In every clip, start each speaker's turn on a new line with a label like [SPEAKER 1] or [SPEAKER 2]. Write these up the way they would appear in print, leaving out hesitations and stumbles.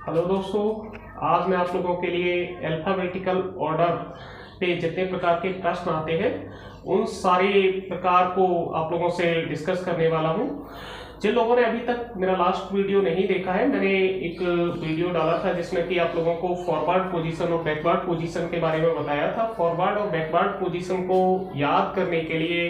[SPEAKER 1] Hello दोस्तों, आज मैं आप लोगों के लिए अल्फाबेटिकल ऑर्डर पे जितने प्रकार के प्रश्न आते हैं उन सारे प्रकार को आप लोगों से डिस्कस करने वाला हूं। जिन लोगों ने अभी तक मेरा लास्ट वीडियो नहीं देखा है, मैंने एक वीडियो डाला था जिसमें कि आप लोगों को फॉरवर्ड पोजीशन और बैकवर्ड पोजीशन के बारे में बताया था। फॉरवर्ड और बैकवर्ड पोजीशन को याद करने के लिए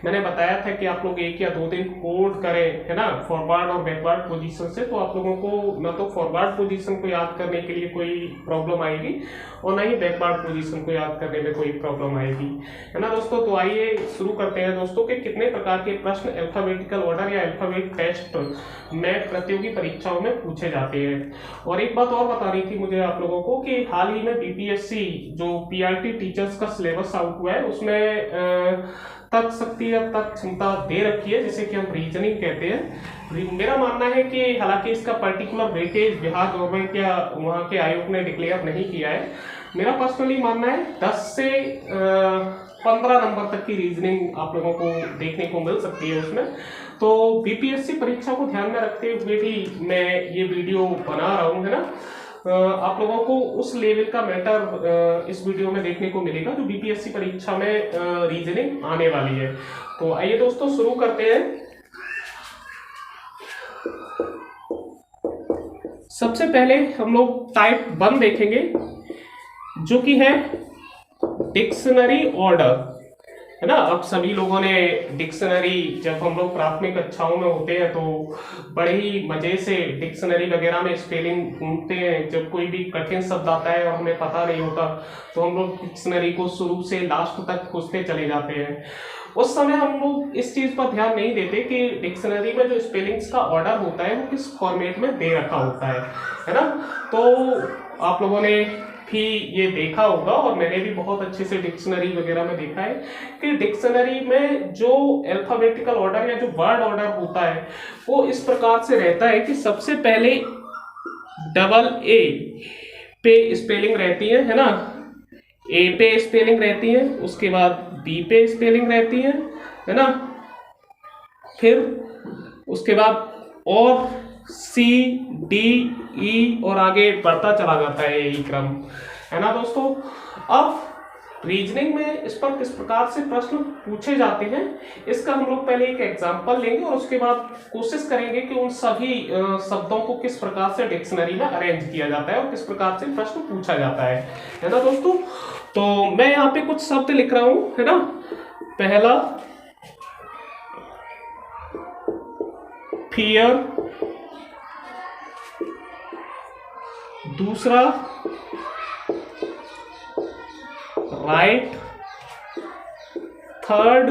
[SPEAKER 1] मैंने बताया था कि आप लोग 1 या 2 दिन कोड करें, है ना, फॉरवर्ड और बैकवर्ड पोजीशन से, तो आप लोगों को न तो फॉरवर्ड पोजीशन को याद करने के लिए कोई प्रॉब्लम आएगी और न ही बैकवर्ड पोजीशन को याद करने में कोई प्रॉब्लम आएगी, है ना दोस्तों। तो आइए शुरू करते हैं दोस्तों कि कितने प्रकार के प्रश्न अल्फाबेटिकल ऑर्डर या अल्फाबेट टेस्ट में प्रतियोगी परीक्षाओं में पूछे जाते हैं। और एक बात और बतानी थी मुझे आप लोगों को कि हाल ही में बीपीएससी जो पीआरटी टीचर्स का सिलेबस आउट हुआ है उसमें तर्क शक्ति या तर्क क्षमता दे रखी है, जिसे कि हम रीजनिंग कहते हैं। मेरा मानना है कि हालांकि इसका पर्टिकुलर वेटेज बिहार गवर्नमेंट या वहाँ के आयोग ने डिक्लेयर नहीं किया है, मेरा पर्सनली मानना है 10 से 15 नंबर तक की रीजनिंग आप लोगों को देखने को मिल सकती है उसमें। तो बीपीएससी परीक्षा को ध्यान में रखते हुए भी मैं ये वीडियो बना रहा हूँ, है ना। आप लोगों को उस लेवल का मैटर इस वीडियो में देखने को मिलेगा जो बीपीएससी परीक्षा में रीजनिंग आने वाली है। तो आइए दोस्तों शुरू करते हैं। सबसे पहले हम लोग टाइप 1 देखेंगे जो कि है डिक्शनरी ऑर्डर, है ना। अब सभी लोगों ने डिक्शनरी, जब हम लोग प्राथमिक कक्षाओं में होते हैं तो बड़े ही मजे से डिक्शनरी वगैरह में स्पेलिंग ढूंढते हैं। जब कोई भी कठिन शब्द आता है और हमें पता नहीं होता तो हम लोग डिक्शनरी को शुरू से लास्ट तक खोजते चले जाते हैं। उस समय हम लोग इस चीज पर ध्यान नहीं देते कि डिक्शनरी में जो स्पेलिंग्स का ऑर्डर होता है वो किस फॉर्मेट में दे रखा होता है ना। तो आप लोगों ने भी ये देखा होगा और मैंने भी बहुत अच्छे से डिक्शनरी वगैरह में देखा है कि डिक्शनरी में जो अल्फाबेटिकल ऑर्डर या जो वर्ड ऑर्डर होता है वो इस प्रकार से रहता है कि सबसे पहले डबल ए पे स्पेलिंग रहती है ना। ए पे स्पेलिंग रहती है, उसके बाद बी पे स्पेलिंग रहती है ना। फिर उसके बाद और सी डी ई और आगे बढ़ता चला जाता है यही क्रम, है ना दोस्तों। अब रीजनिंग में इस पर किस प्रकार से प्रश्न पूछे जाते हैं इसका हम लोग पहले एक एग्जांपल लेंगे और उसके बाद कोशिश करेंगे कि उन सभी शब्दों को किस प्रकार से डिक्शनरी में अरेंज किया जाता है और किस प्रकार से प्रश्न पूछा जाता है ना दोस्तों। तो मैं यहाँ पे कुछ शब्द लिख रहा हूं, है ना। पहला फियर, दूसरा राइट, थर्ड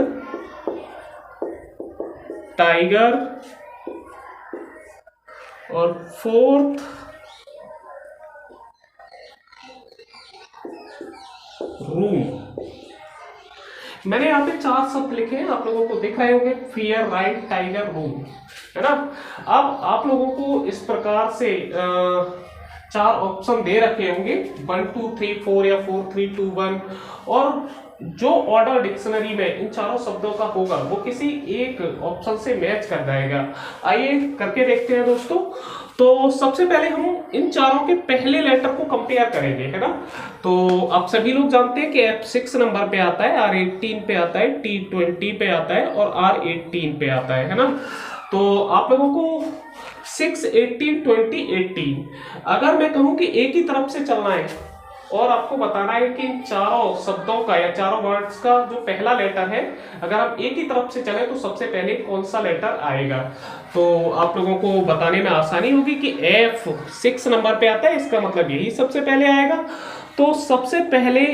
[SPEAKER 1] टाइगर और फोर्थ रूम। मैंने यहाँ पे 4 शब्द लिखे हैं, आप लोगों को दिख रहे होंगे, फियर, राइट, टाइगर, रूम, है ना। अब आप लोगों को इस प्रकार से 4 ऑप्शन दे रखे होंगे 1 2 3 4 या 4 3 2 1, और जो ऑर्डर डिक्शनरी में इन चारों शब्दों का होगा वो किसी एक ऑप्शन से मैच कर जाएगा। आइए करके देखते हैं दोस्तों। तो सबसे पहले हम इन चारों के पहले लेटर को कंपेयर करेंगे, है ना। तो आप सभी लोग जानते हैं कि F6 नंबर पे आता है, R18 पे आता है, T20 पे आता है और R18 पे आता है ना। तो आप लोगों को 6, 18, 20, 18 अगर मैं कहूं कि एक ही तरफ से चलना है और आपको बताना है कि इन चारों शब्दों का या चारों वर्ड्स का जो पहला लेटर है अगर हम एक ही तरफ से चले तो सबसे पहले कौन सा लेटर आएगा, तो आप लोगों को बताने में आसानी होगी कि F6 नंबर पे आता है, इसका मतलब यही सबसे पहले आएगा। तो सबसे पहले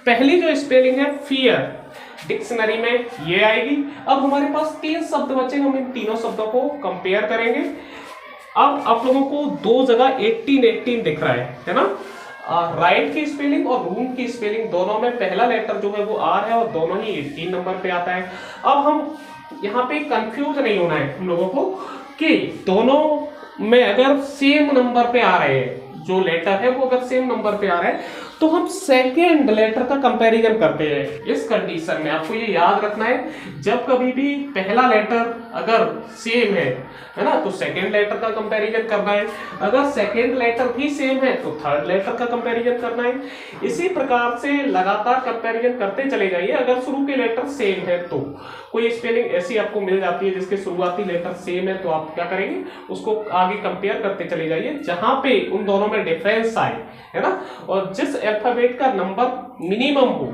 [SPEAKER 1] पहली जो स्पेलिंग है फियर डिक्शनरी में ये आएगी। अब हमारे पास 3 शब्द बचे, हम इन तीनों शब्दों को कंपेयर करेंगे। अब आप लोगों को 2 जगह 18 दिख रहा है ना। राइट की स्पेलिंग और रूम की स्पेलिंग दोनों में पहला लेटर जो है वो आर है और दोनों ही 18 नंबर पे आता है। अब हम यहाँ पे कंफ्यूज नहीं होना है हम लोगों को कि दोनों में अगर सेम नंबर पे आ रहे हैं, जो लेटर है वो अगर सेम नंबर पे आ रहा है तो हम सेकेंड लेटर का कंपैरिजन करते हैं। इस कंडीशन में आपको ये याद रखना है, जब कभी भी पहला लेटर अगर सेम है ना, तो सेकेंड लेटर का कंपैरिजन करना है। अगर सेकेंड लेटर भी सेम है तो थर्ड लेटर का कंपैरिजन करना है। इसी प्रकार से लगातार कंपैरिजन करते चले जाइए। अगर शुरू के लेटर सेम है तो कोई स्पेलिंग ऐसी आपको मिल जाती है जिसके शुरुआती लेटर सेम है, तो आप क्या करेंगे, उसको आगे कंपेयर करते चले जाइए जहां पे उन दोनों में डिफरेंस आए, है ना, और जिस अल्फाबेट का नंबर मिनिमम हो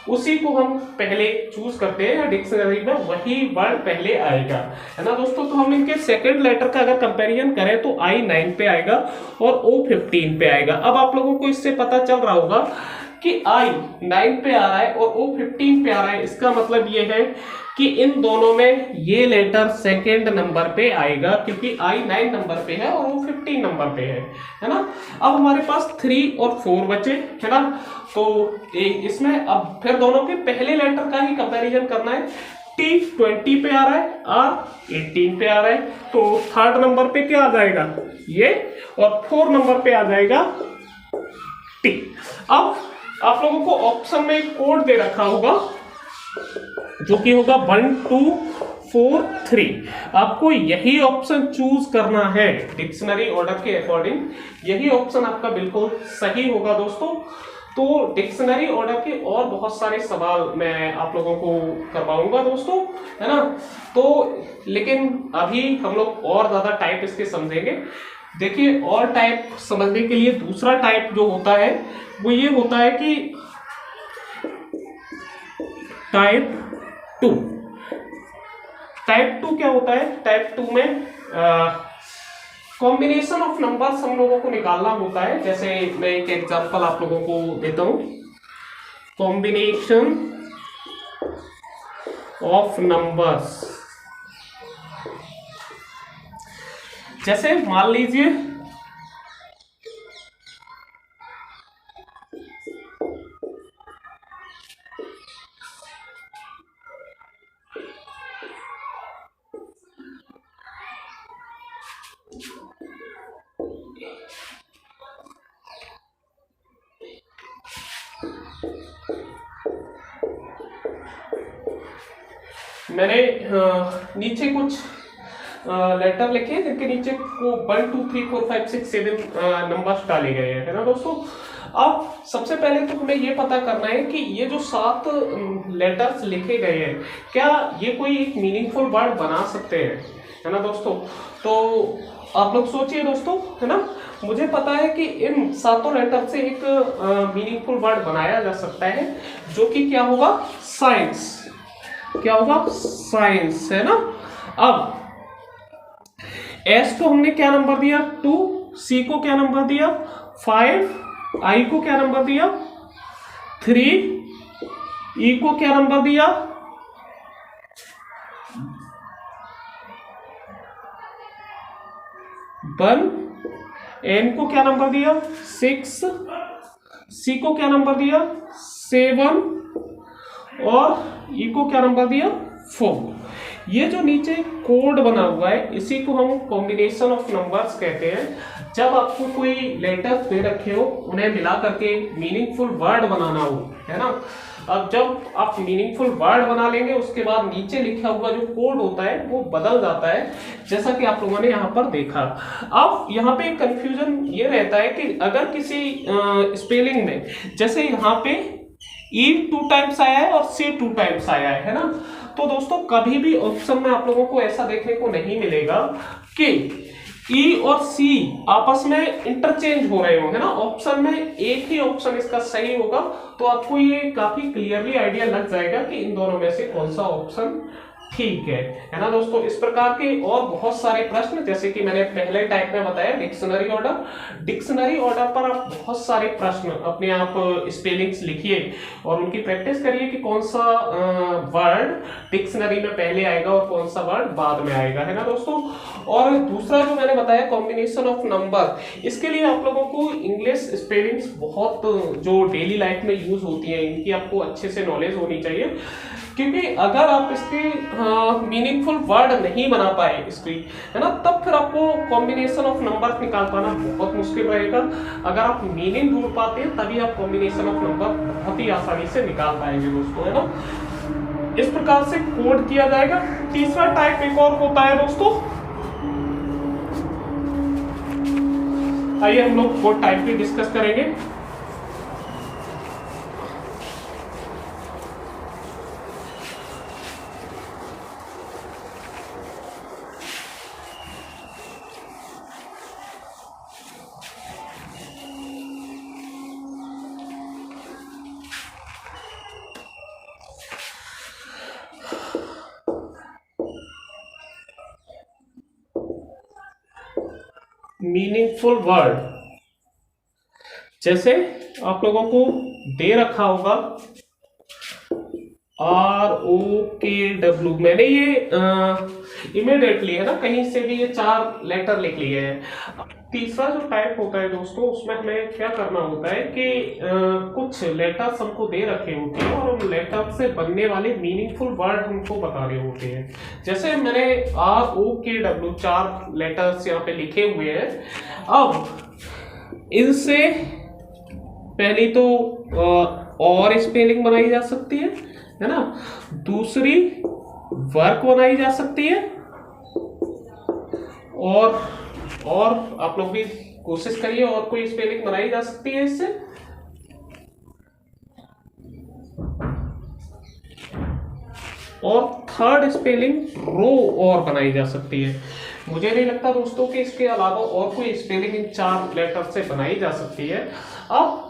[SPEAKER 1] उसी को हम पहले चूज करते हैं, या डिक्शनरी में वही वर्ड पहले आएगा, है ना दोस्तों। तो हम इनके सेकंड लेटर का अगर कंपैरिजन करें तो I 9 पे आएगा और O 15 पे आएगा। अब आप लोगों को इससे पता चल रहा होगा कि I 9 पे आ रहा है और O 15 पे आ रहा है, इसका मतलब ये है कि इन दोनों में ये लेटर सेकेंड नंबर पे आएगा, क्योंकि I 9 नंबर पे है और वो 15 नंबर पे है ना। अब हमारे पास 3 और 4 बचे, है ना। तो इसमें अब फिर दोनों के पहले लेटर का ही कंपैरिजन करना है। T 20 पे आ रहा है, R 18 पे आ रहा है, तो थर्ड नंबर पे क्या आ जाएगा ये, और 4 नंबर पे आ जाएगा T। अब आप लोगों को ऑप्शन में एक कोड दे रखा होगा जो कि होगा 1 2 4 3। आपको यही ऑप्शन चूज करना है डिक्शनरी ऑर्डर के अकॉर्डिंग, यही ऑप्शन आपका बिल्कुल सही होगा दोस्तों। तो डिक्शनरी ऑर्डर के और बहुत सारे सवाल मैं आप लोगों को करवाऊंगा दोस्तों, है ना। तो लेकिन अभी हम लोग और ज्यादा टाइप इसके समझेंगे। देखिए, और टाइप समझने के लिए दूसरा टाइप जो होता है वो ये होता है कि टाइप 2। टाइप 2 क्या होता है? टाइप 2 में कॉम्बिनेशन ऑफ नंबर्स हम लोगों को निकालना होता है। जैसे मैं एक एग्जांपल आप लोगों को देता हूं, कॉम्बिनेशन ऑफ नंबर्स। जैसे मान लीजिए मैंने नीचे कुछ लेटर लिखे हैं जिनके नीचे को 1 2 3 4 5 6 7 नंबर्स डाले गए हैं, है ना दोस्तों। अब सबसे पहले तो हमें ये पता करना है कि ये जो 7 लेटर्स लिखे गए हैं क्या ये कोई एक मीनिंगफुल वर्ड बना सकते हैं, है ना दोस्तों। तो आप लोग सोचिए दोस्तों, है ना। मुझे पता है कि इन 7 लेटर से एक मीनिंगफुल वर्ड बनाया जा सकता है जो कि क्या होगा, साइंस। क्या होगा, साइंस, है ना। अब एस को हमने क्या नंबर दिया 2, सी को क्या नंबर दिया 5, आई को क्या नंबर दिया 3, ई को क्या नंबर दिया 1, एन को क्या नंबर दिया 6, सी को क्या नंबर दिया 7 और ई को क्या नंबर दिया 4। ये जो नीचे कोड बना हुआ है इसी को हम कॉम्बिनेशन ऑफ नंबर्स कहते हैं। जब आपको कोई लेटर दे रखे हो उन्हें मिला करके मीनिंगफुल वर्ड बनाना हो, है ना। अब जब आप मीनिंगफुल वर्ड बना लेंगे उसके बाद नीचे लिखा हुआ जो कोड होता है वो बदल जाता है, जैसा कि आप लोगों ने यहाँ पर देखा। अब यहाँ पे कंफ्यूजन ये रहता है कि अगर किसी स्पेलिंग में जैसे यहाँ पे E 2 टाइम्स आया है और C 2 टाइम्स आया है ना, तो दोस्तों कभी भी ऑप्शन में आप लोगों को ऐसा देखने को नहीं मिलेगा कि E और C आपस में इंटरचेंज हो रहे हो, है ना। ऑप्शन में एक ही ऑप्शन इसका सही होगा, तो आपको ये काफी क्लियरली आइडिया लग जाएगा कि इन दोनों में से कौन सा ऑप्शन ठीक है ना दोस्तों। इस प्रकार के और बहुत सारे प्रश्न, जैसे कि मैंने पहले टाइप में बताया डिक्शनरी ऑर्डर पर आप बहुत सारे प्रश्न अपने आप स्पेलिंग्स लिखिए और उनकी प्रैक्टिस करिए कि कौन सा वर्ड डिक्शनरी में पहले आएगा और कौन सा वर्ड बाद में आएगा, है ना दोस्तों। और दूसरा जो मैंने बताया कॉम्बिनेशन ऑफ नंबर, इसके लिए आप लोगों को इंग्लिश स्पेलिंग्स बहुत जो डेली लाइफ में यूज होती है इनकी आपको अच्छे से नॉलेज होनी चाहिए। क्योंकि अगर आप इसके मीनिंगफुल वर्ड नहीं बना पाए इसकी, है ना, तब फिर आपको कॉम्बिनेशन ऑफ नंबर निकाल पाना बहुत मुश्किल रहेगा। अगर आप मीनिंग ढूंढ पाते हैं तभी आप कॉम्बिनेशन ऑफ नंबर बहुत ही आसानी से निकाल पाएंगे दोस्तों, है ना। इस प्रकार से कोड किया जाएगा। तीसरा टाइप एक और होता है दोस्तों, आइए हम लोग कोड टाइप भी डिस्कस करेंगे। मीनिंगफुल वर्ड, जैसे आप लोगों को दे रखा होगा ROKW, मैंने ये इमीडिएटली, है ना, कहीं से भी ये 4 लेटर लिख लिए हैं। तीसरा जो टाइप होता है दोस्तों, उसमें हमें क्या करना होता है कि कुछ लेटर्स हमको दे रखे होते हैं और उन लेटर से बनने वाले मीनिंगफुल वर्ड हमको बताने होते हैं। जैसे मैंने ROKW 4 लेटर्स यहाँ पे लिखे हुए हैं। अब इनसे पहली तो और स्पेलिंग बनाई जा सकती है ना, दूसरी वर्क बनाई जा सकती है, और आप लोग भी कोशिश करिए और कोई स्पेलिंग बनाई जा सकती है इससे। और थर्ड स्पेलिंग रो और बनाई जा सकती है। मुझे नहीं लगता दोस्तों कि इसके अलावा और कोई स्पेलिंग इन 4 लेटर से बनाई जा सकती है। अब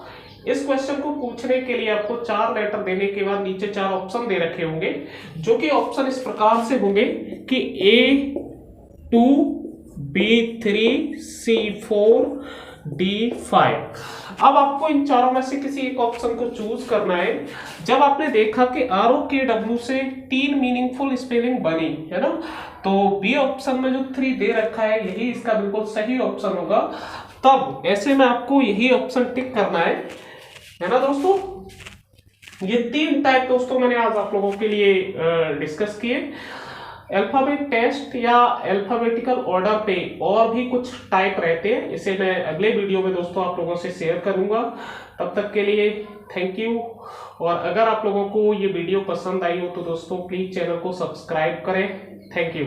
[SPEAKER 1] इस क्वेश्चन को पूछने के लिए आपको 4 लेटर देने के बाद नीचे 4 ऑप्शन दे रखे होंगे, जो कि ऑप्शन इस प्रकार से होंगे कि A2, B3, C4, D5। अब आपको इन चारों में से किसी एक ऑप्शन को चूज करना है। जब आपने देखा कि ROKW से 3 मीनिंगफुल स्पेलिंग बनी, है ना, तो बी ऑप्शन में जो 3 दे रखा है यही इसका बिल्कुल सही ऑप्शन होगा। तब ऐसे में आपको यही ऑप्शन टिक करना है ना दोस्तों। ये 3 टाइप दोस्तों मैंने आज आप लोगों के लिए डिस्कस किए। अल्फाबेट टेस्ट या अल्फाबेटिकल ऑर्डर पे और भी कुछ टाइप रहते हैं, इसे मैं अगले वीडियो में दोस्तों आप लोगों से शेयर करूंगा। तब तक के लिए थैंक यू। और अगर आप लोगों को ये वीडियो पसंद आई हो तो दोस्तों प्लीज चैनल को सब्सक्राइब करें। Thank you.